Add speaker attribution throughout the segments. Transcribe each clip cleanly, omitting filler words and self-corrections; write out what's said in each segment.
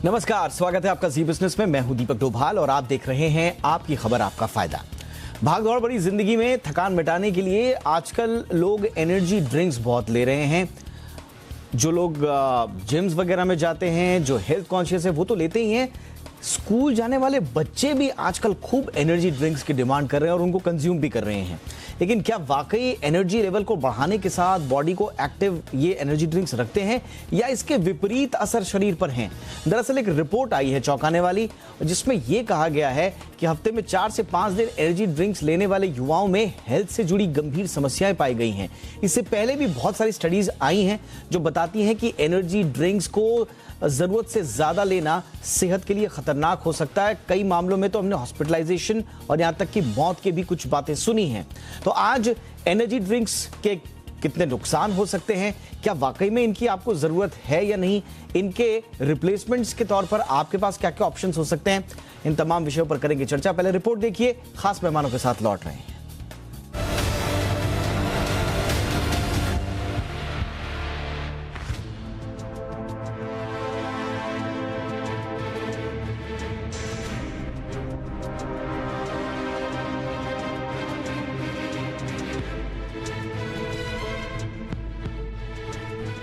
Speaker 1: नमस्कार, स्वागत है आपका जी बिजनेस में। मैं हूं दीपक डोभाल और आप देख रहे हैं आपकी खबर आपका फायदा। भागदौड़ भरी जिंदगी में थकान मिटाने के लिए आजकल लोग एनर्जी ड्रिंक्स बहुत ले रहे हैं। जो लोग जिम्स वगैरह में जाते हैं, जो हेल्थ कॉन्शियस है, वो तो लेते ही हैं। स्कूल जाने वाले बच्चे भी आजकल खूब एनर्जी ड्रिंक्स की डिमांड कर रहे हैं और उनको कंज्यूम भी कर रहे हैं। लेकिन क्या वाकई एनर्जी लेवल को बढ़ाने के साथ बॉडी को एक्टिव ये एनर्जी ड्रिंक्स रखते हैं या इसके विपरीत असर शरीर पर हैं? दरअसल एक रिपोर्ट आई है चौंकाने वाली, जिसमें यह कहा गया है कि हफ्ते में 4 से 5 दिन एनर्जी ड्रिंक्स लेने वाले युवाओं में हेल्थ से जुड़ी गंभीर समस्याएं पाई गई हैं। इससे पहले भी बहुत सारी स्टडीज आई हैं जो बताती हैं कि एनर्जी ड्रिंक्स को जरूरत से ज्यादा लेना सेहत के लिए खतरनाक हो सकता है। कई मामलों में तो हमने हॉस्पिटलाइजेशन और यहां तक कि मौत की भी कुछ बातें सुनी हैं। तो आज एनर्जी ड्रिंक्स के कितने नुकसान हो सकते हैं, क्या वाकई में इनकी आपको जरूरत है या नहीं, इनके रिप्लेसमेंट्स के तौर पर आपके पास क्या क्या ऑप्शंस हो सकते हैं, इन तमाम विषयों पर करेंगे चर्चा। पहले रिपोर्ट देखिए, खास मेहमानों के साथ लौट रहे हैं।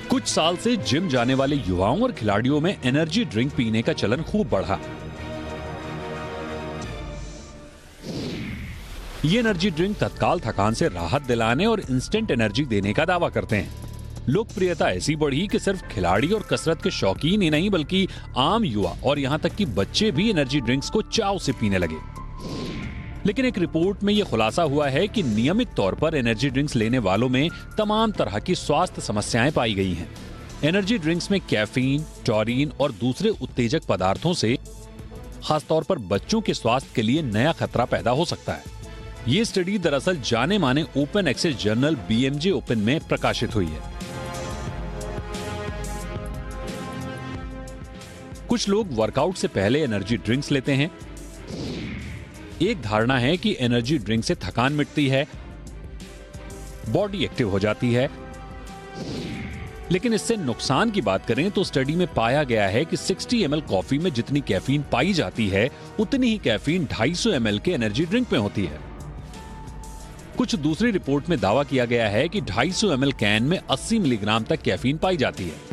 Speaker 2: कुछ साल से जिम जाने वाले युवाओं और खिलाड़ियों में एनर्जी ड्रिंक पीने का चलन खूब बढ़ा। ये एनर्जी ड्रिंक तत्काल थकान से राहत दिलाने और इंस्टेंट एनर्जी देने का दावा करते हैं। लोकप्रियता ऐसी बढ़ी कि सिर्फ खिलाड़ी और कसरत के शौकीन ही नहीं बल्कि आम युवा और यहां तक कि बच्चे भी एनर्जी ड्रिंक्स को चाव से पीने लगे। लेकिन एक रिपोर्ट में यह खुलासा हुआ है कि नियमित तौर पर एनर्जी ड्रिंक्स लेने वालों में तमाम तरह की स्वास्थ्य समस्याएं पाई गई हैं। एनर्जी ड्रिंक्स में कैफीन, टॉरिन और दूसरे उत्तेजक पदार्थों से खासतौर पर बच्चों के स्वास्थ्य के लिए नया खतरा पैदा हो सकता है। ये स्टडी दरअसल जाने माने open access journal BMJ open में प्रकाशित हुई है। कुछ लोग वर्कआउट से पहले एनर्जी ड्रिंक्स लेते हैं। एक धारणा है कि एनर्जी ड्रिंक से थकान मिटती है, बॉडी एक्टिव हो जाती है। लेकिन इससे नुकसान की बात करें तो स्टडी में पाया गया है कि 60 ml कॉफी में जितनी कैफीन पाई जाती है उतनी ही कैफीन 250 ml के एनर्जी ड्रिंक में होती है। कुछ दूसरी रिपोर्ट में दावा किया गया है कि 250 ml कैन में 80 मिलीग्राम तक कैफीन पाई जाती है।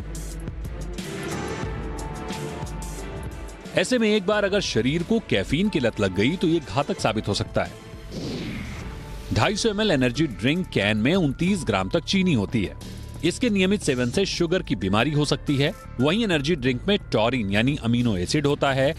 Speaker 2: ऐसे में एक बार अगर शरीर को कैफीन की लत लग गई तो यह घातक साबित हो सकता है। 250 ml एनर्जी ड्रिंक कैन में 29 ग्राम तक चीनी होती है। इसके नियमित सेवन से शुगर की बीमारी हो सकती है। वहीं एनर्जी ड्रिंक में टॉरिन यानी अमीनो एसिड होता है।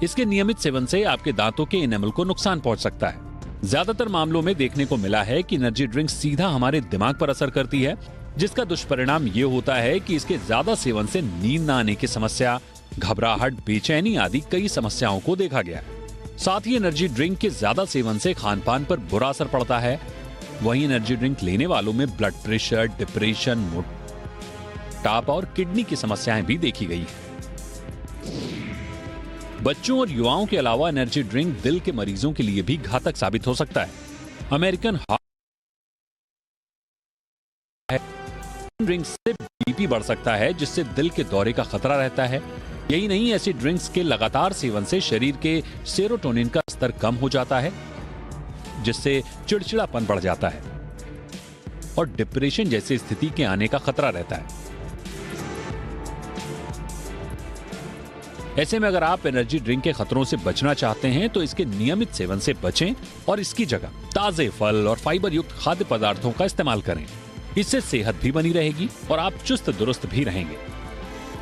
Speaker 2: इसके नियमित सेवन से आपके दांतों के एनेमल को नुकसान पहुंच सकता है। ज्यादातर मामलों में देखने को मिला है कि एनर्जी ड्रिंक सीधा हमारे दिमाग पर असर करती है, जिसका दुष्परिणाम ये होता है कि इसके ज्यादा सेवन से नींद न आने की समस्या, घबराहट, बेचैनी आदि कई समस्याओं को देखा गया है। साथ ही एनर्जी ड्रिंक के ज्यादा सेवन से खानपान पर बुरा असर पड़ता है। वहीं एनर्जी ड्रिंक लेने वालों में ब्लड प्रेशर, डिप्रेशन, मोटापा और किडनी की समस्याएं भी देखी गई है। बच्चों और युवाओं के अलावा एनर्जी ड्रिंक दिल के मरीजों के लिए भी घातक साबित हो सकता है। अमेरिकन हार्ट ड्रिंक से बीपी बढ़ सकता है, जिससे दिल के दौरे का खतरा रहता है। यही नहीं, ऐसी ड्रिंक्स के लगातार सेवन से शरीर के सेरोटोनिन का स्तर कम हो जाता है, जिससे चिड़चिड़ापन बढ़ जाता है और डिप्रेशन जैसी स्थिति के आने का खतरा रहता है। ऐसे में अगर आप एनर्जी ड्रिंक के खतरों से बचना चाहते हैं तो इसके नियमित सेवन से बचें और इसकी जगह ताजे फल और फाइबर युक्त खाद्य पदार्थों का इस्तेमाल करें। इससे सेहत भी बनी रहेगी और आप चुस्त दुरुस्त भी रहेंगे।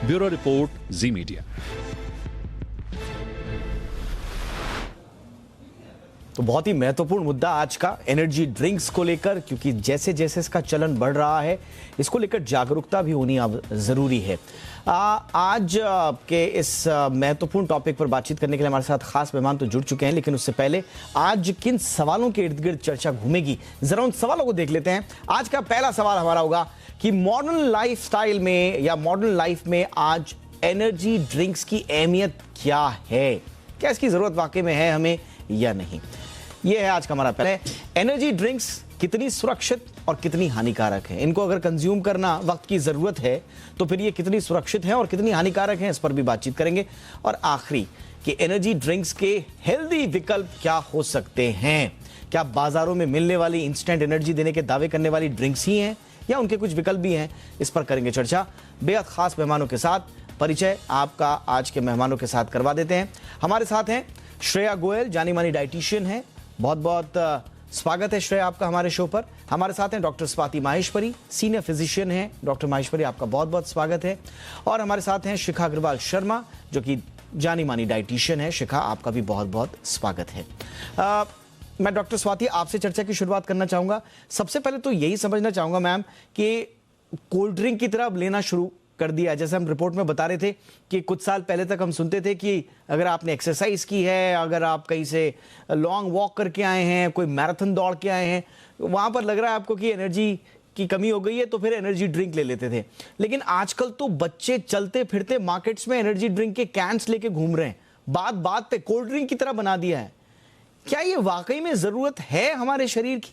Speaker 2: ब्यूरो रिपोर्ट, जी मीडिया।
Speaker 1: तो बहुत ही महत्वपूर्ण मुद्दा आज का एनर्जी ड्रिंक्स को लेकर, क्योंकि जैसे जैसे इसका चलन बढ़ रहा है इसको लेकर जागरूकता भी होनी अब जरूरी है। आज के इस महत्वपूर्ण टॉपिक पर बातचीत करने के लिए हमारे साथ खास मेहमान तो जुड़ चुके हैं, लेकिन उससे पहले आज किन सवालों के इर्द गिर्द चर्चा घूमेगी, जरा उन सवालों को देख लेते हैं। आज का पहला सवाल हमारा होगा कि मॉडर्न लाइफस्टाइल में या मॉडर्न लाइफ में आज एनर्जी ड्रिंक्स की अहमियत क्या है, क्या इसकी जरूरत वाकई में है हमें या नहीं। यह है आज का हमारा पहले। एनर्जी ड्रिंक्स कितनी सुरक्षित और कितनी हानिकारक है। इनको अगर कंज्यूम करना वक्त की जरूरत है तो फिर ये कितनी सुरक्षित है और कितनी हानिकारक है, इस पर भी बातचीत करेंगे। और आखिरी कि एनर्जी ड्रिंक्स के हेल्दी विकल्प क्या हो सकते हैं। क्या बाजारों में मिलने वाली इंस्टेंट एनर्जी देने के दावे करने वाली ड्रिंक्स ही हैं या उनके कुछ विकल्प भी हैं, इस पर करेंगे चर्चा बेहद खास मेहमानों के साथ। परिचय आपका आज के मेहमानों के साथ करवा देते हैं। हमारे साथ हैं श्रेया गोयल, जानी मानी डाइटिशियन है। बहुत बहुत स्वागत है श्रेया आपका हमारे शो पर। हमारे साथ हैं doctor Swati Maheshwari, senior physician हैं। डॉक्टर माहेश्वरी आपका बहुत बहुत स्वागत है। और हमारे साथ हैं शिखा अग्रवाल शर्मा, जो कि जानी मानी डाइटिशियन है। शिखा आपका भी बहुत बहुत स्वागत है। मैं डॉक्टर स्वाति आपसे चर्चा की शुरुआत करना चाहूंगा। सबसे पहले तो यही समझना चाहूंगा मैम कि कोल्ड ड्रिंक की तरह लेना शुरू कर दिया। जैसे हम रिपोर्ट में बता रहे थे कि कुछ साल पहले तक हम सुनते थे कि अगर आपने एक्सरसाइज की है, अगर आप कहीं से लॉन्ग वॉक करके आए हैं, कोई मैराथन दौड़ के आए हैं, वहां पर लग रहा है आपको कि एनर्जी की कमी हो गई है तो फिर एनर्जी ड्रिंक ले लेते थे। लेकिन आजकल तो बच्चे चलते फिरते मार्केट्स में एनर्जी ड्रिंक के कैंस लेके घूम रहे हैं। बात बात पे कोल्ड ड्रिंक की तरह बना दिया है। क्या ये वाकई में जरूरत है हमारे शरीर की?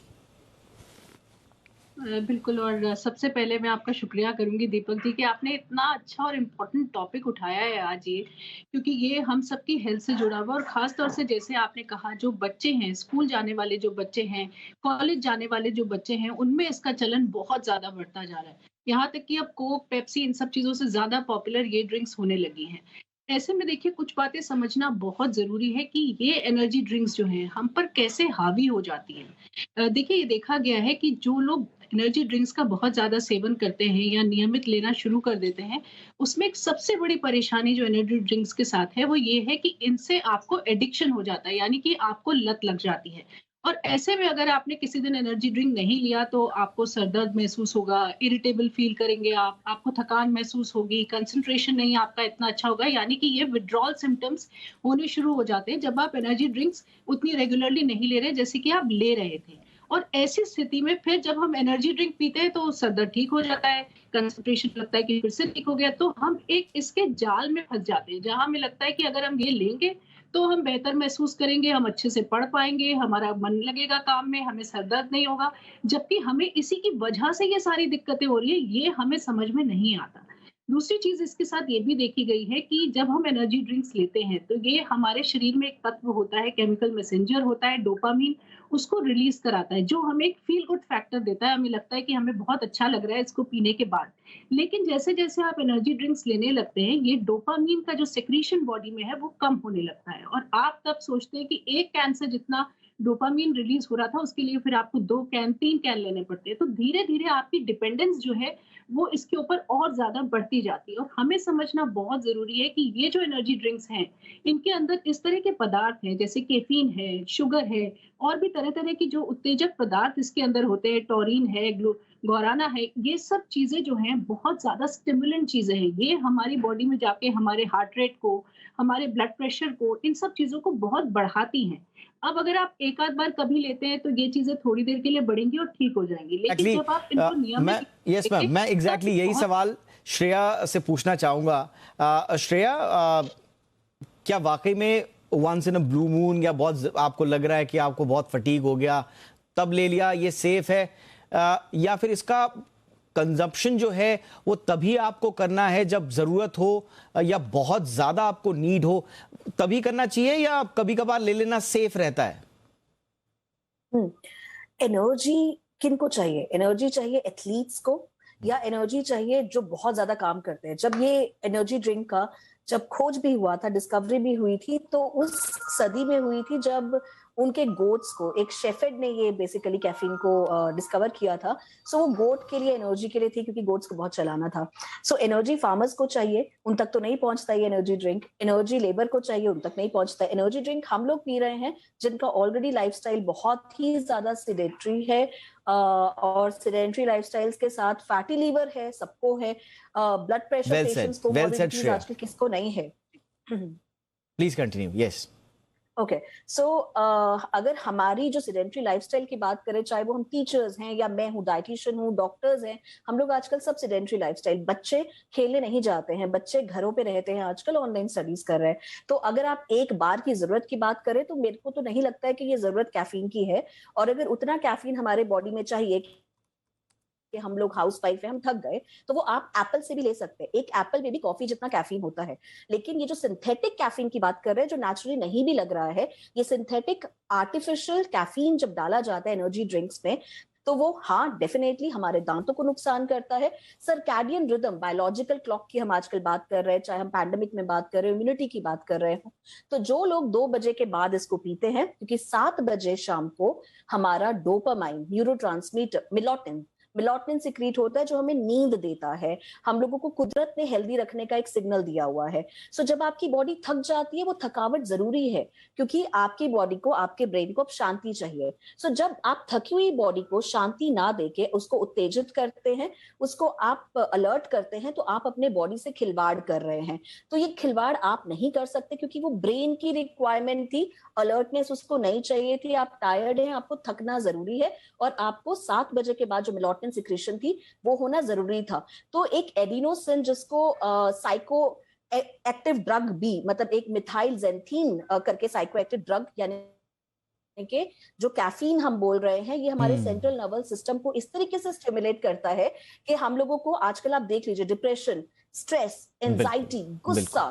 Speaker 3: बिल्कुल। और सबसे पहले मैं आपका शुक्रिया करूंगी दीपक जी कि आपने इतना अच्छा और इम्पोर्टेंट टॉपिक उठाया है आज ये, क्योंकि ये हम सबकी हेल्थ से जुड़ा हुआ। और खास तौर से जैसे आपने कहा, जो बच्चे हैं, स्कूल जाने वाले जो बच्चे हैं, कॉलेज जाने वाले जो बच्चे हैं, उनमें इसका चलन बहुत ज्यादा बढ़ता जा रहा है। यहाँ तक कि अब कोक, पेप्सी, इन सब चीजों से ज्यादा पॉपुलर ये ड्रिंक्स होने लगी हैं। ऐसे में देखिए, कुछ बातें समझना बहुत जरूरी है कि ये एनर्जी ड्रिंक्स जो हैं हम पर कैसे हावी हो जाती हैं। देखिए, ये देखा गया है कि जो लोग एनर्जी ड्रिंक्स का बहुत ज़्यादा सेवन करते हैं या नियमित लेना शुरू कर देते हैं, उसमें एक सबसे बड़ी परेशानी जो एनर्जी ड्रिंक्स के साथ है, वो ये है कि इनसे आपको एडिक्शन हो जाता है, यानी कि आपको लत लग जाती है। और ऐसे में अगर आपने किसी दिन एनर्जी ड्रिंक नहीं लिया तो आपको सर दर्द महसूस होगा, इरिटेबल फील करेंगे आप, आपको थकान महसूस होगी, कंसंट्रेशन नहीं आपका इतना अच्छा होगा, यानी कि ये विथड्रॉल सिम्टम्स होने शुरू हो जाते हैं जब आप एनर्जी ड्रिंक्स उतनी रेगुलरली नहीं ले रहे जैसे कि आप ले रहे थे। और ऐसी स्थिति में फिर जब हम एनर्जी ड्रिंक पीते हैं तो सर दर्द ठीक हो जाता है, कंसंट्रेशन लगता है कि फिर से ठीक हो गया, तो हम एक इसके जाल में फंस जाते हैं जहां हमें लगता है कि अगर हम ये लेंगे तो हम बेहतर महसूस करेंगे, हम अच्छे से पढ़ पाएंगे, हमारा मन लगेगा काम में, हमें सर दर्द नहीं होगा, जबकि हमें इसी की वजह से ये सारी दिक्कतें हो रही है, ये हमें समझ में नहीं आता। दूसरी चीज इसके साथ ये भी देखी गई है कि जब हम एनर्जी ड्रिंक्स लेते हैं तो ये हमारे शरीर में एक तत्व होता है, केमिकल मैसेंजर होता है, डोपामीन, उसको रिलीज कराता है, जो हमें एक फील गुड फैक्टर देता है। हमें लगता है कि हमें बहुत अच्छा लग रहा है इसको पीने के बाद। लेकिन जैसे जैसे आप एनर्जी ड्रिंक्स लेने लगते हैं, ये डोपामीन का जो सेक्रीशन बॉडी में है वो कम होने लगता है, और आप तब सोचते हैं कि एक कैन से जितना डोपामीन रिलीज हो रहा था उसके लिए फिर आपको 2 कैन 3 कैन लेने पड़ते हैं। तो धीरे धीरे आपकी डिपेंडेंस जो है वो इसके ऊपर और ज्यादा बढ़ती जाती है। और हमें समझना बहुत जरूरी है कि ये जो एनर्जी ड्रिंक्स हैं, इनके अंदर इस तरह के पदार्थ हैं जैसे कैफीन है, शुगर है, और भी तरह तरह की जो उत्तेजक पदार्थ इसके अंदर होते हैं, टॉरिन है, गौराना है, ये सब चीजें जो हैं बहुत ज्यादा स्टिमुलेंट चीजें हैं। ये हमारी बॉडी में जाके हमारे हार्ट रेट को, हमारे ब्लड प्रेशर को, इन सब चीजों को बहुत बढ़ाती हैं। अब अगर आप एक आध बार कभी लेते हैं तो ये चीजें थोड़ी देर के लिए बढ़ेंगी और ठीक हो जाएंगी, लेकिन जब आप इनको नियमित
Speaker 1: मैं एग्जैक्टली यही सवाल श्रेया से पूछना चाहूंगा। श्रेया, क्या वाकई में once in a blue moon या बहुत आपको लग रहा है कि आपको बहुत फटीग हो गया तब ले लिया, ये सेफ है, या फिर इसका कंजप्शन जो है वो तभी आपको करना है जब जरूरत हो या बहुत ज्यादा आपको नीड हो तभी करना चाहिए, या कभी कभार ले लेना सेफ रहता है?
Speaker 4: एनर्जी किनको चाहिए? एनर्जी चाहिए एथलीट्स को, या एनर्जी चाहिए जो बहुत ज्यादा काम करते हैं। जब ये एनर्जी ड्रिंक का जब खोज भी हुआ था, डिस्कवरी भी हुई थी, तो उस सदी में हुई थी जब उनके गोट्स को, एक शेफर्ड ने ये बेसिकली कैफीन को डिस्कवर किया था। सो वो गोट के लिए, एनर्जी के लिए थी, क्योंकि गोट्स को बहुत चलाना था। सो एनर्जी फार्मर्स को चाहिए, उन तक तो नहीं पहुंचता ये एनर्जी ड्रिंक। एनर्जी लेबर को चाहिए, उन तक नहीं पहुंचता। एनर्जी ड्रिंक हम लोग पी रहे हैं जिनका ऑलरेडी लाइफस्टाइल बहुत ही ज्यादा सिडेंट्री है, और सिडेंट्री लाइफस्टाइल्स के साथ फैटी लीवर है, सबको है, ब्लड प्रेशर पेशेंट्स को, आजकल किसको नहीं है।
Speaker 1: Please continue. Yes.
Speaker 4: Okay so अगर हमारी जो सेडेंटरी लाइफस्टाइल की बात करें, चाहे वो हम टीचर्स हैं या मैं हूँ, डाइटिशियन हूँ, डॉक्टर्स हैं, हम लोग आजकल सब सेडेंटरी लाइफस्टाइल, बच्चे खेलने नहीं जाते हैं, बच्चे घरों पे रहते हैं, आजकल ऑनलाइन स्टडीज कर रहे हैं। तो अगर आप एक बार की जरूरत की बात करें तो मेरे को तो नहीं लगता है कि ये जरूरत कैफीन की है। और अगर उतना कैफीन हमारे बॉडी में चाहिए कि हम लोग हाउस वाइफ है, हम थक गए, तो वो आप एप्पल से भी ले सकते हैं। एक एप्पल में भी कॉफी जितना कैफीन होता है। लेकिन ये जो सिंथेटिक कैफीन की बात कर रहे हैं, जो नेचुरली नहीं भी लग रहा है, ये सिंथेटिक आर्टिफिशियल कैफीन जब डाला जाता है एनर्जी ड्रिंक्स में, तो वो हाँ डेफिनेटली हमारे दांतों को नुकसान करता है। सर्कैडियन रिदम, बायोलॉजिकल क्लॉक की हम आजकल बात कर रहे हैं, चाहे हम पैंडेमिक में बात कर रहे हैं, इम्यूनिटी की बात कर रहे हो, तो जो लोग 2 बजे के बाद इसको पीते हैं, क्योंकि 7 बजे शाम को हमारा डोपामाइन, न्यूरोट्रांसमीटर मिलोटिन सिक्रीट होता है जो हमें नींद देता है। हम लोगों को कुदरत ने हेल्दी रखने का एक सिग्नल दिया हुआ है। सो जब आपकी बॉडी थक जाती है, वो थकावट जरूरी है, क्योंकि आपकी बॉडी को, आपके ब्रेन को अब शांति चाहिए। सो जब आप थकी हुई बॉडी को शांति ना देके उसको उत्तेजित करते हैं, उसको आप अलर्ट करते हैं, तो आप अपने बॉडी से खिलवाड़ कर रहे हैं। तो ये खिलवाड़ आप नहीं कर सकते, क्योंकि वो ब्रेन की रिक्वायरमेंट थी, अलर्टनेस उसको नहीं चाहिए थी। आप टायर्ड हैं, आपको थकना जरूरी है, और आपको 7 बजे के बाद जो मिलोटिन सिक्रेशन थी वो होना जरूरी था। तो एक एडिनोसिन, जिसको साइको एक्टिव ड्रग भी, मतलब एक मिथाइल जेंथीन करके साइको एक्टिव ड्रग, यानी कि जो कैफीन हम बोल रहे हैं, ये हमारे सेंट्रल नर्वस सिस्टम को इस तरीके से स्टिमुलेट करता है कि हम लोगों को आजकल आप देख लीजिए, डिप्रेशन, स्ट्रेस, एंजाइटी, गुस्सा,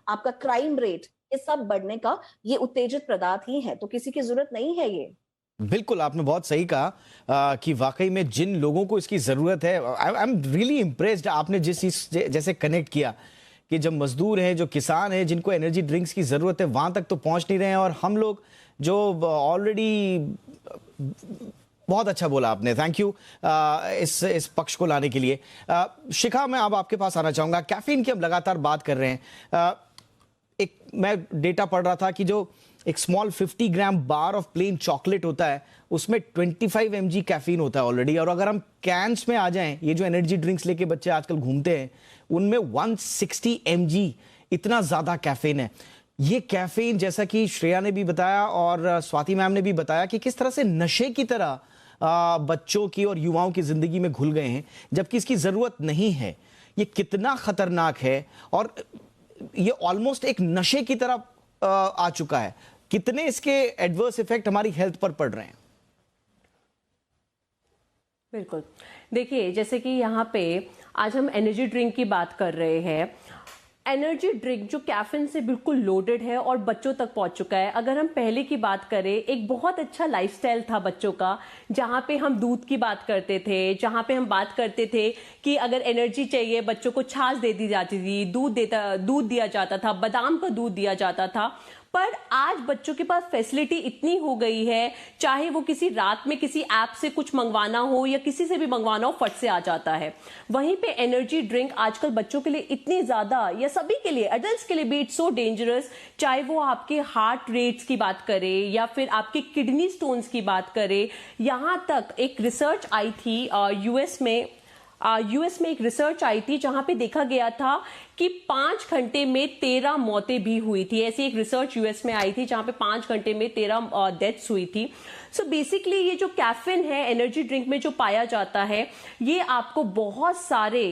Speaker 4: आपका क्राइम रेट, ये सब बढ़ने का ये उत्तेजित पदार्थ ही है। तो किसी की जरूरत नहीं है ये।
Speaker 1: बिल्कुल, आपने बहुत सही कहा कि वाकई में जिन लोगों को इसकी ज़रूरत है, आई एम रियली इम्प्रेस्ड आपने जिस चीज़ जैसे कनेक्ट किया कि जब मजदूर हैं, जो किसान हैं, जिनको एनर्जी ड्रिंक्स की ज़रूरत है, वहाँ तक तो पहुँच नहीं रहे हैं, और हम लोग जो ऑलरेडी, बहुत अच्छा बोला आपने, थैंक यू इस पक्ष को लाने के लिए। शिखा, मैं अब आपके पास आना चाहूँगा। कैफीन की हम लगातार बात कर रहे हैं। एक मैं डेटा पढ़ रहा था कि जो एक small 50 gram bar of plain chocolate होता है, उसमें 25 mg कैफीन होता है ऑलरेडी। और अगर हम कैंस में आ जाएं, ये जो एनर्जी ड्रिंक्स लेके बच्चे आजकल घूमते हैं, उनमें 160 mg, इतना ज्यादा कैफीन है। ये कैफीन, जैसा कि श्रेया ने भी बताया और स्वाति मैम ने भी बताया, कि किस तरह से नशे की तरह बच्चों की और युवाओं की जिंदगी में घुल गए हैं, जबकि इसकी जरूरत नहीं है। ये कितना खतरनाक है, और ये ऑलमोस्ट एक नशे की तरह आ चुका है। कितने इसके एडवर्स इफेक्ट हमारी हेल्थ पर पड़ रहे हैं?
Speaker 5: बिल्कुल, देखिए, जैसे कि यहाँ पे आज हम एनर्जी ड्रिंक की बात कर रहे हैं। एनर्जी ड्रिंक जो कैफीन से बिल्कुल लोडेड है और बच्चों तक पहुंच चुका है। अगर हम पहले की बात करें, एक बहुत अच्छा लाइफस्टाइल था बच्चों का, जहां पे हम दूध की बात करते थे, जहां पे हम बात करते थे कि अगर एनर्जी चाहिए बच्चों को छाछ दे दी जाती थी, दूध दिया जाता था, बादाम का दूध दिया जाता था। पर आज बच्चों के पास फैसिलिटी इतनी हो गई है, चाहे वो किसी रात में किसी ऐप से कुछ मंगवाना हो या किसी से भी मंगवाना हो, फट से आ जाता है। वहीं पे एनर्जी ड्रिंक आजकल बच्चों के लिए इतनी ज्यादा, या सभी के लिए, एडल्ट्स के लिए भी, इट्स सो डेंजरस। चाहे वो आपके हार्ट रेट्स की बात करे या फिर आपके किडनी स्टोन्स की बात करे। यहां तक एक रिसर्च आई थी यूएस में एक रिसर्च आई थी जहां पे देखा गया था कि 5 घंटे में 13 मौतें भी हुई थी। ऐसी एक रिसर्च यूएस में आई थी जहां पे 5 घंटे में 13 डेथ्स हुई थी। सो बेसिकली ये जो कैफीन है एनर्जी ड्रिंक में जो पाया जाता है, ये आपको बहुत सारे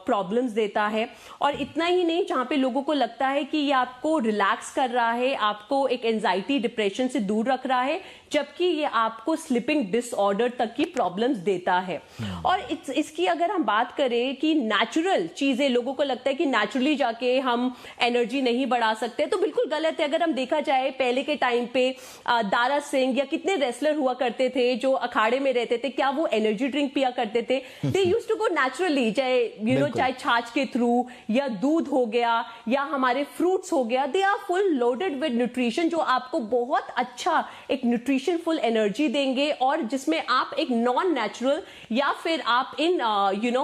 Speaker 5: प्रॉब्लम्स देता है। और इतना ही नहीं, जहां पे लोगों को लगता है कि ये आपको रिलैक्स कर रहा है, आपको एक एंजाइटी, डिप्रेशन से दूर रख रहा है, जबकि ये आपको स्लीपिंग डिसऑर्डर तक की प्रॉब्लम्स देता है। और इसकी अगर हम बात करें कि नेचुरल चीजें, लोगों को लगता है कि नेचुरली जाके हम एनर्जी नहीं बढ़ा सकते, तो बिल्कुल गलत है। अगर हम देखा जाए पहले के टाइम पे दारा सिंह या कितने रेसलर हुआ करते थे जो अखाड़े में रहते थे, क्या वो एनर्जी ड्रिंक पिया करते थे? They used to go naturally, चाहे छाछ के थ्रू या दूध हो गया या हमारे फ्रूट्स हो गया। They are full loaded with nutrition, जो आपको बहुत अच्छा एक न्यूट्रिशन फुल एनर्जी देंगे, और जिसमें आप एक नॉन नेचुरल या फिर आप इन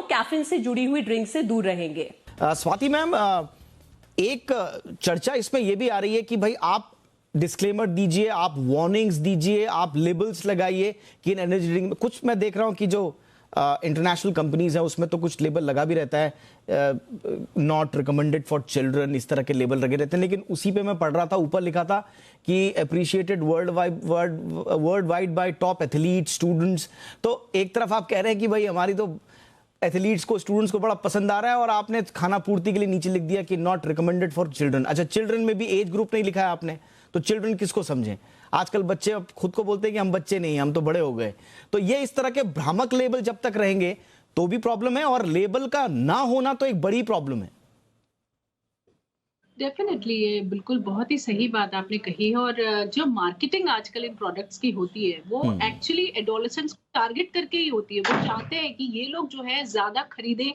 Speaker 5: कैफीन से जुड़ी हुई ड्रिंक से दूर रहेंगे।
Speaker 1: स्वाति मैम, एक चर्चा इसमें यह भी आ रही है कि भाई आप डिस्क्लेमर दीजिए, आप वार्निंग्स दीजिए, आप लेबल्स लगाइए कि इन एनर्जी ड्रिंक में, कुछ मैं देख रहा हूं कि जो इंटरनेशनल कंपनीज हैं उसमें तो कुछ लेबल लगा भी रहता है, नॉट रिकमेंडेड फॉर चिल्ड्रन, इस तरह के लेबल लगे रहते हैं। लेकिन उसी पे मैं पढ़ रहा था, ऊपर लिखा था कि appreciated world wide bye top athlete students. तो एक तरफ आप कह रहे हैं कि भाई हमारी तो एथलीट्स को, स्टूडेंट्स को बड़ा पसंद आ रहा है, और आपने खाना पूर्ति के लिए नीचे लिख दिया कि नॉट रिकमेंडेड फॉर चिल्ड्रन। अच्छा, चिल्ड्रन में भी एज ग्रुप नहीं लिखा है आपने, तो चिल्ड्रन किसको समझें? आजकल बच्चे अब खुद को बोलते हैं कि हम बच्चे नहीं, हम तो बड़े हो गए। तो ये इस तरह के भ्रामक लेबल जब तक रहेंगे तो भी प्रॉब्लम है, और लेबल का ना होना तो एक बड़ी प्रॉब्लम है।
Speaker 3: डेफिनेटली, ये बिल्कुल बहुत ही सही बात आपने कही है। और जो मार्केटिंग आजकल इन प्रोडक्ट्स की होती है वो एक्चुअली एडोलेसेंट्स को टारगेट करके ही होती है। वो चाहते हैं कि ये लोग जो है ज्यादा खरीदें,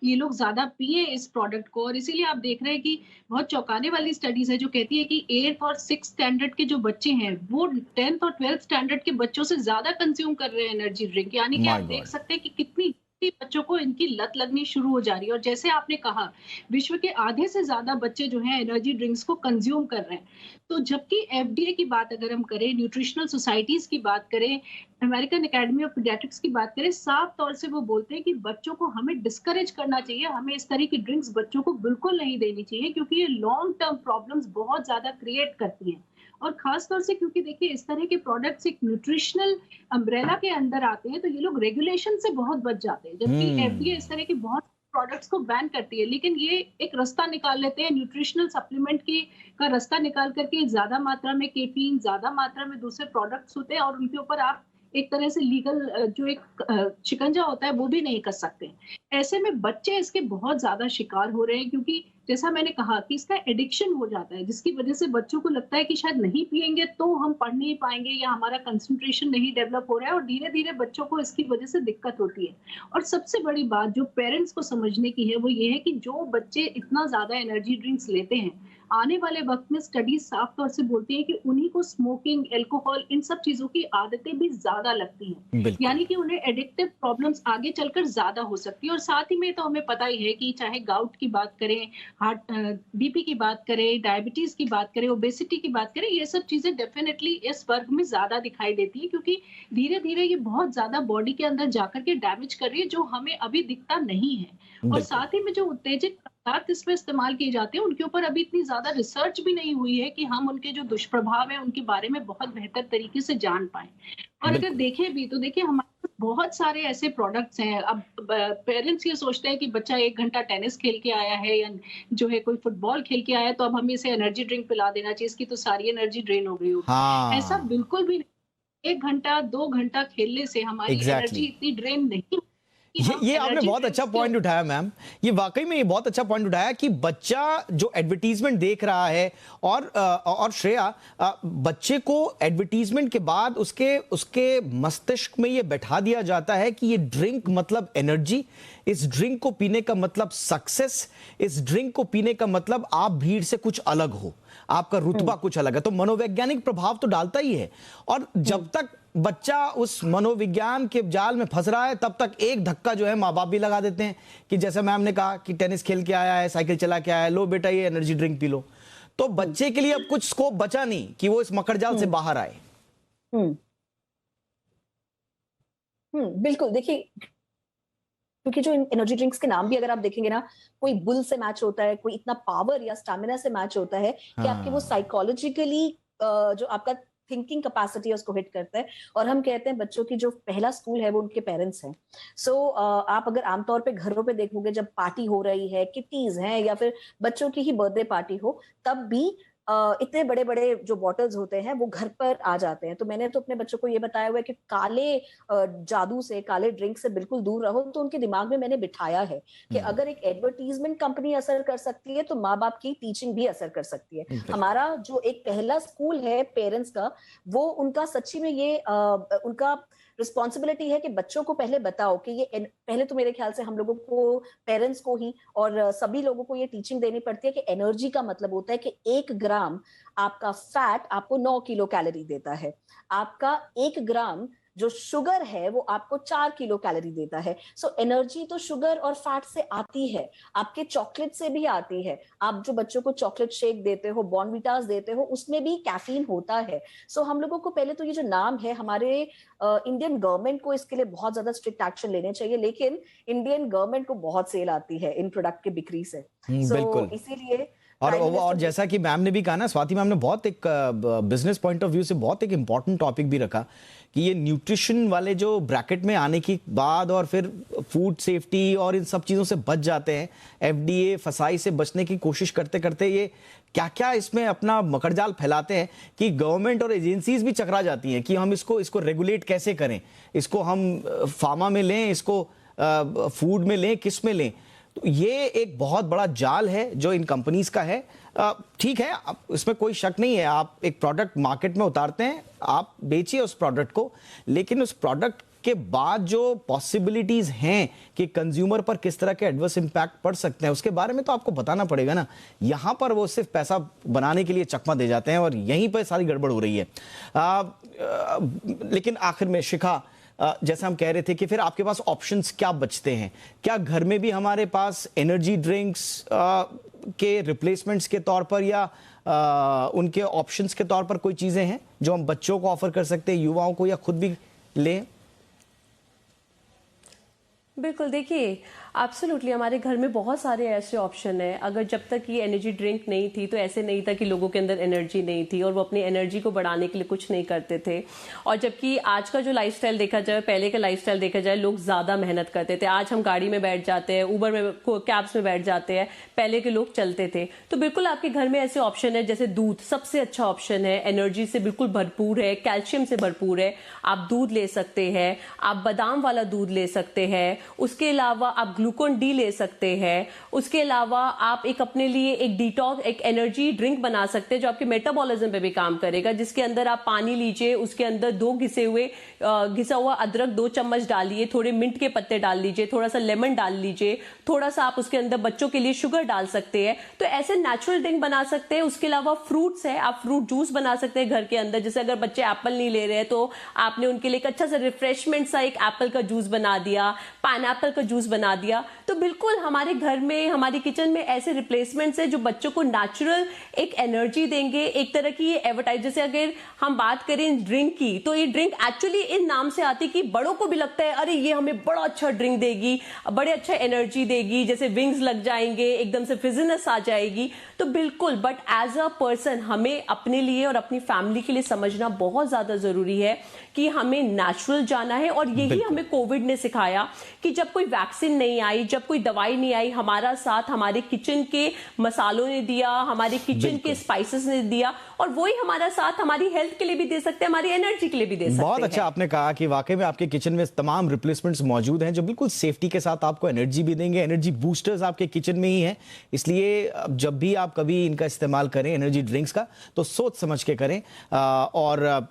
Speaker 3: ये लोग ज्यादा पिए इस प्रोडक्ट को। और इसीलिए आप देख रहे हैं कि बहुत चौंकाने वाली स्टडीज है जो कहती है कि 8th और 6th स्टैंडर्ड के जो बच्चे हैं वो 10th और 12th स्टैंडर्ड के बच्चों से ज्यादा कंज्यूम कर रहे हैं एनर्जी ड्रिंक। यानी कि आप देख सकते हैं कि कितनी बच्चों को इनकी लत लगनी शुरू हो जा रही है। और जैसे आपने कहा, विश्व के आधे से ज्यादा बच्चे जो हैं एनर्जी ड्रिंक्स को कंज्यूम कर रहे हैं। तो जबकि एफडीए की बात अगर हम करें, न्यूट्रिशनल सोसाइटीज की बात करें, अमेरिकन एकेडमी ऑफ पीडियाट्रिक्स की बात करें, साफ तौर से वो बोलते हैं कि बच्चों को हमें डिस्करेज करना चाहिए, हमें इस तरह की ड्रिंक्स बच्चों को बिल्कुल नहीं देनी चाहिए, क्योंकि ये लॉन्ग टर्म प्रॉब्लम्स बहुत ज्यादा क्रिएट करती हैं। और खास तौर से क्योंकि देखिए इस तरह के प्रोडक्ट्स एक न्यूट्रिशनल अम्ब्रेला के अंदर आते हैं, तो ये लोग रेगुलेशन से बहुत बच जाते हैं। जबकि एफडीए इस तरह के बहुत प्रोडक्ट्स को बैन करती है, लेकिन ये एक रास्ता निकाल लेते हैं, न्यूट्रिशनल सप्लीमेंट की का रास्ता निकाल करके ज्यादा मात्रा में कैफीन, ज्यादा मात्रा में दूसरे प्रोडक्ट्स होते हैं, और उनके ऊपर आप एक तरह से लीगल जो एक शिकंजा होता है वो भी नहीं कर सकते। ऐसे में बच्चे इसके बहुत ज्यादा शिकार हो रहे हैं, क्योंकि जैसा मैंने कहा कि इसका एडिक्शन हो जाता है, जिसकी वजह से बच्चों को लगता है कि शायद नहीं पिएंगे तो हम पढ़ नहीं पाएंगे, या हमारा कंसंट्रेशन नहीं डेवलप हो रहा है, और धीरे धीरे बच्चों को इसकी वजह से दिक्कत होती है। और सबसे बड़ी बात जो पेरेंट्स को समझने की है वो ये है कि जो बच्चे इतना ज्यादा एनर्जी ड्रिंक्स लेते हैं, आने वाले वक्त में स्टडीज साफ तौर से बोलती है कि उन्हीं को स्मोकिंग, अल्कोहल, इन सब चीजों की आदतें भी ज्यादा लगती हैं। यानी कि उन्हें एडिक्टिव प्रॉब्लम्स आगे चलकर ज्यादा हो सकती है। और साथ ही में तो हमें पता ही है कि चाहे गाउट की बात करें, हार्ट बीपी की बात करें, डायबिटीज की बात करें, ओबेसिटी की बात करें, ये सब चीजें डेफिनेटली इस वर्ग में ज्यादा दिखाई देती है, क्योंकि धीरे धीरे ये बहुत ज्यादा बॉडी के अंदर जाकर के डैमेज कर रही है, जो हमें अभी दिखता नहीं है। और साथ ही में जो उत्तेजक पदार्थ इसमें इस्तेमाल किए जाते हैं, उनके ऊपर अभी इतनी ज्यादा रिसर्च भी नहीं हुई है कि हम उनके जो दुष्प्रभाव है उनके बारे में बहुत बेहतर तरीके से जान पाए। और अगर देखें भी तो देखिए हमारे पास बहुत सारे ऐसे प्रोडक्ट्स हैं। अब पेरेंट्स ये सोचते हैं कि बच्चा 1 घंटा टेनिस खेल के आया है या जो है कोई फुटबॉल खेल के आया है, तो अब हमें इसे एनर्जी ड्रिंक पिला देना चाहिए, इसकी तो सारी एनर्जी ड्रेन हो गई होगी। ऐसा बिल्कुल भी नहीं। 1 घंटा 2 घंटा खेलने से हमारी एनर्जी इतनी ड्रेन नहीं।
Speaker 1: ये आपने बहुत अच्छा पॉइंट उठाया मैम, ये वाकई में ये बहुत अच्छा पॉइंट उठाया कि बच्चा जो एडवर्टीजमेंट देख रहा है, और श्रेया, बच्चे को एडवर्टीजमेंट के बाद उसके मस्तिष्क में ये बैठा दिया जाता है कि ये ड्रिंक मतलब एनर्जी, इस ड्रिंक को पीने का मतलब सक्सेस, इस ड्रिंक को पीने का मतलब आप भीड़ से कुछ अलग हो, आपका रुतबा कुछ अलग है। तो मनोवैज्ञानिक प्रभाव तो डालता ही है, और जब तक बच्चा उस मनोविज्ञान के जाल में फंस रहा है तब तक एक धक्का जो है माँ बाप भी लगा देते हैं कि जैसे मैम ने कहा कि टेनिस खेल के आया है, साइकिल चला के आया है, लो बेटा ये एनर्जी ड्रिंक पी लो। तो बच्चे के लिए अब कुछ स्कोप बचा नहीं कि वो इस मकड़जाल से बाहर आए।
Speaker 4: बिल्कुल। देखिए, क्योंकि जो एनर्जी ड्रिंक्स के नाम भी अगर आप देखेंगे ना, कोई बुल से मैच होता है, कोई इतना पावर या स्टैमिना से मैच होता है कि आपके वो साइकोलॉजिकली जो आपका थिंकिंग कैपेसिटी है उसको हिट करता है। और हम कहते हैं बच्चों की जो पहला स्कूल है वो उनके पेरेंट्स हैं। सो आप अगर आमतौर पे घरों पे देखोगे, जब पार्टी हो रही है, किटीज हैं, या फिर बच्चों की ही बर्थडे पार्टी हो, तब भी इतने बड़े बड़े जो बॉटल्स होते हैं वो घर पर आ जाते हैं। तो मैंने तो अपने बच्चों को ये बताया हुआ है कि काले जादू से, काले ड्रिंक से बिल्कुल दूर रहो। तो उनके दिमाग में मैंने बिठाया है कि अगर एक एडवर्टीजमेंट कंपनी असर कर सकती है तो माँ बाप की टीचिंग भी असर कर सकती है। हमारा जो एक पहला स्कूल है पेरेंट्स का, वो उनका सच्ची में ये उनका रिस्पॉन्सिबिलिटी है कि बच्चों को पहले बताओ कि ये पहले तो मेरे ख्याल से हम लोगों को, पेरेंट्स को ही और सभी लोगों को ये टीचिंग देनी पड़ती है कि एनर्जी का मतलब होता है कि 1 ग्राम आपका फैट आपको 9 किलो कैलोरी देता है। आपका 1 ग्राम जो शुगर है वो आपको 4 किलो कैलोरी देता है। सो एनर्जी तो शुगर और फैट से आती है, आपके चॉकलेट से भी आती है। आप जो बच्चों को चॉकलेट शेक देते हो, बॉर्नविटास देते हो, उसमें भी कैफीन होता है। सो हम लोगों को पहले तो ये जो नाम है, हमारे इंडियन गवर्नमेंट को इसके लिए बहुत ज्यादा स्ट्रिक्ट एक्शन लेने चाहिए, लेकिन इंडियन गवर्नमेंट को बहुत सेल आती है इन प्रोडक्ट के बिक्री से।
Speaker 1: बिल्कुल।
Speaker 4: इसीलिए
Speaker 1: और जैसा कि मैम ने भी कहा ना, स्वाति मैम ने बहुत एक बिजनेस पॉइंट ऑफ व्यू से बहुत एक इंपॉर्टेंट टॉपिक भी रखा कि ये न्यूट्रिशन वाले जो ब्रैकेट में आने के बाद और फिर फूड सेफ्टी और इन सब चीज़ों से बच जाते हैं, एफडीए फसाई से बचने की कोशिश करते करते ये क्या क्या इसमें अपना मकड़जाल फैलाते हैं कि गवर्नमेंट और एजेंसीज भी चकरा जाती हैं कि हम इसको रेगुलेट कैसे करें, इसको हम फार्मा में लें, इसको फूड में लें, किस में लें। तो ये एक बहुत बड़ा जाल है जो इन कंपनीज का है। ठीक है, इसमें कोई शक नहीं है, आप एक प्रोडक्ट मार्केट में उतारते हैं, आप बेचिए उस प्रोडक्ट को, लेकिन उस प्रोडक्ट के बाद जो पॉसिबिलिटीज हैं कि कंज्यूमर पर किस तरह के एडवर्स इंपैक्ट पड़ सकते हैं, उसके बारे में तो आपको बताना पड़ेगा ना। यहां पर वो सिर्फ पैसा बनाने के लिए चकमा दे जाते हैं और यहीं पर सारी गड़बड़ हो रही है। लेकिन आखिर में शिखा, जैसे हम कह रहे थे कि फिर आपके पास ऑप्शंस क्या बचते हैं? क्या घर में भी हमारे पास एनर्जी ड्रिंक्स के रिप्लेसमेंट्स के तौर पर या उनके ऑप्शंस के तौर पर कोई चीजें हैं जो हम बच्चों को ऑफर कर सकते हैं, युवाओं को, या खुद भी लें?
Speaker 5: बिल्कुल, देखिए एब्सोल्युटली हमारे घर में बहुत सारे ऐसे ऑप्शन हैं। अगर जब तक ये एनर्जी ड्रिंक नहीं थी तो ऐसे नहीं था कि लोगों के अंदर एनर्जी नहीं थी और वो अपनी एनर्जी को बढ़ाने के लिए कुछ नहीं करते थे। और जबकि आज का जो लाइफस्टाइल देखा जाए, पहले का लाइफस्टाइल देखा जाए, लोग ज़्यादा मेहनत करते थे। आज हम गाड़ी में बैठ जाते हैं, ऊबर में, कैब्स में बैठ जाते हैं, पहले के लोग चलते थे। तो बिल्कुल आपके घर में ऐसे ऑप्शन है, जैसे दूध सबसे अच्छा ऑप्शन है, एनर्जी से बिल्कुल भरपूर है, कैल्शियम से भरपूर है। आप दूध ले सकते हैं, आप बादाम वाला दूध ले सकते हैं, उसके अलावा आप ग्लूकोन डी ले सकते हैं। उसके अलावा आप एक अपने लिए एक डिटॉक्स, एक एनर्जी ड्रिंक बना सकते हैं जो आपके मेटाबॉलिज्म पे भी काम करेगा, जिसके अंदर आप पानी लीजिए, उसके अंदर घिसा हुआ अदरक 2 चम्मच डालिए, थोड़े मिंट के पत्ते डाल लीजिए, थोड़ा सा लेमन डाल लीजिए, थोड़ा सा आप उसके अंदर बच्चों के लिए शुगर डाल सकते हैं। तो ऐसे नेचुरल ड्रिंक बना सकते हैं। उसके अलावा फ्रूट्स है, आप फ्रूट जूस बना सकते हैं घर के अंदर। जैसे अगर बच्चे एप्पल नहीं ले रहे हैं तो आपने उनके लिए एक अच्छा सा रिफ्रेशमेंट सा एक एप्पल का जूस बना दिया, पाइनएप्पल का जूस बना दिया। तो बिल्कुल हमारे घर में, हमारी किचन में ऐसे रिप्लेसमेंट्स है जो बच्चों को नेचुरल एक एनर्जी देंगे। एक तरह की ये एडवर्टाइज, जैसे अगर हम बात करें ड्रिंक की, तो ये ड्रिंक एक्चुअली इन नाम से आती कि बड़ों को भी लगता है अरे ये हमें बड़ा अच्छा ड्रिंक देगी, बड़े अच्छा एनर्जी देगी, जैसे विंग्स लग जाएंगे, एकदम से फिजीनेस आ जाएगी। तो बिल्कुल, बट एज अ पर्सन हमें अपने लिए और अपनी फैमिली के लिए समझना बहुत ज्यादा जरूरी है कि हमें नेचुरल जाना है। और यही हमें कोविड ने सिखाया कि जब कोई वैक्सीन नहीं आई, जब कोई दवाई नहीं आई, हमारा साथ हमारे किचन के मसालों ने दिया, हमारे किचन के स्पाइसेस ने दिया, और वही हमारा साथ हमारी हेल्थ के लिए भी दे सकते हैं, हमारी एनर्जी के लिए भी दे सकते हैं।
Speaker 1: बहुत अच्छा आपने कहा कि वाकई में आपके किचन में तमाम रिप्लेसमेंट्स मौजूद हैं जो बिल्कुल सेफ्टी के साथ आपको एनर्जी भी देंगे। एनर्जी बूस्टर्स आपके किचन में ही हैं, इसलिए जब भी आप कभी इनका इस्तेमाल करें एनर्जी ड्रिंक्स का, तो सोच समझ के करें। और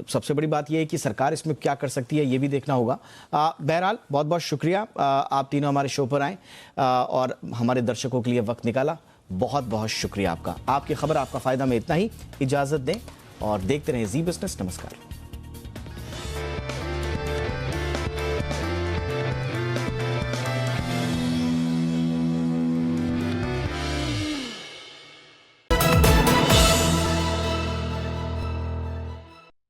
Speaker 1: सबसे बड़ी बात यह है कि सरकार इसमें क्या कर सकती है ये भी देखना होगा। बहरहाल बहुत बहुत शुक्रिया, आप तीनों हमारे शो पर आए और हमारे दर्शकों के लिए वक्त निकाला। बहुत बहुत शुक्रिया आपका। आपकी खबर आपका फायदा में इतना ही। इजाजत दें और देखते रहें जी बिजनेस। नमस्कार।